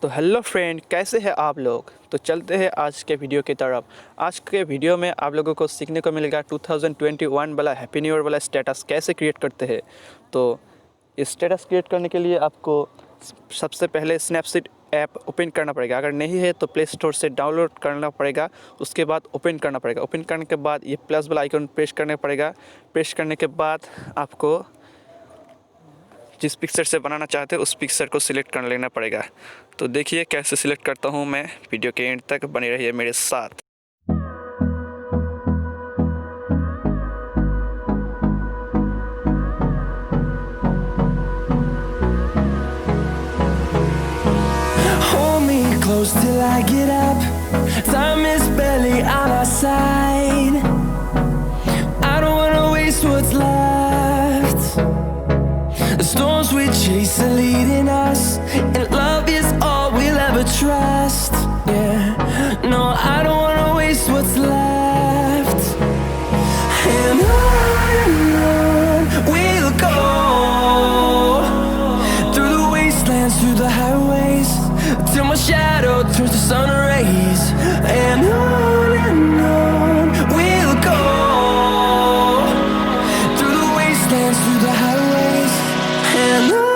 तो hello friend, कैसे हैं आप लोग। तो चलते हैं आज के वीडियो की तरफ। आज के वीडियो में आप लोगों को सीखने को मिलेगा 2021 वाला हैप्पी न्यू ईयर वाला स्टेटस कैसे क्रिएट करते हैं। तो इस स्टेटस क्रिएट करने के लिए आपको सबसे पहले स्नैपसीड ऐप ओपन करना पड़ेगा। अगर नहीं है तो प्ले स्टोर से डाउनलोड करना पड़ेगा, उसके बाद ओपन करना पड़ेगा। ओपन करने के बाद ये प्लस वाला आइकन प्रेस करना पड़ेगा। प्रेस करने के बाद आपको जिस पिक्चर से बनाना चाहते हैं उस पिक्चर को सिलेक्ट कर लेना पड़ेगा। तो देखिए कैसे सिलेक्ट करता हूँ मैं। वीडियो के एंड तक बने रहिए मेरे साथ। Hold me close till I get up. Time is barely on our side. I don't wanna waste what's left. The storms we chase are leading us, and love is all we'll ever trust. Yeah, no, I don't wanna waste what's left. And on we'll go, through the wastelands, through the highways, till my shadow turns to sun rays. And on we'll go, through the wastelands, through the highways, and on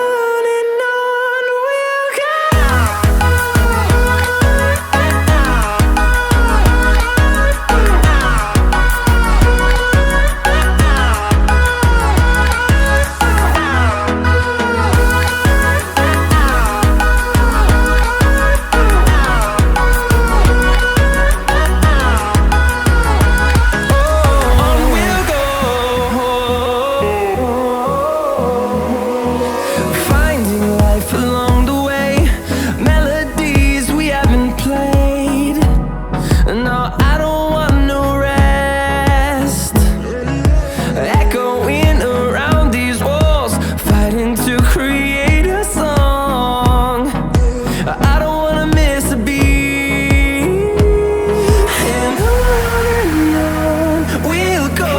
we'll go.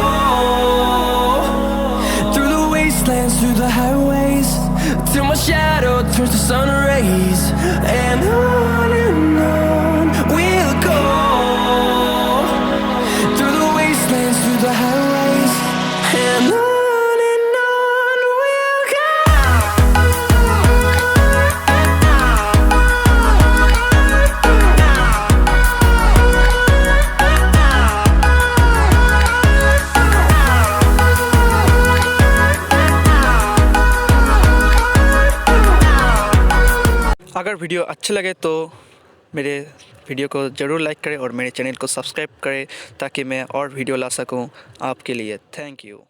Through the highways, till my shadow turns to sun rays. And on we'll go, through the wastelands, through the highways, and on we'll go. अगर video अच्छे लगे तो मेरे video को ज़रूर like करें और मेरे चैनल को सब्सक्राइब करें ताकि मैं और वीडियो ला सकूं आपके लिए। Thank you.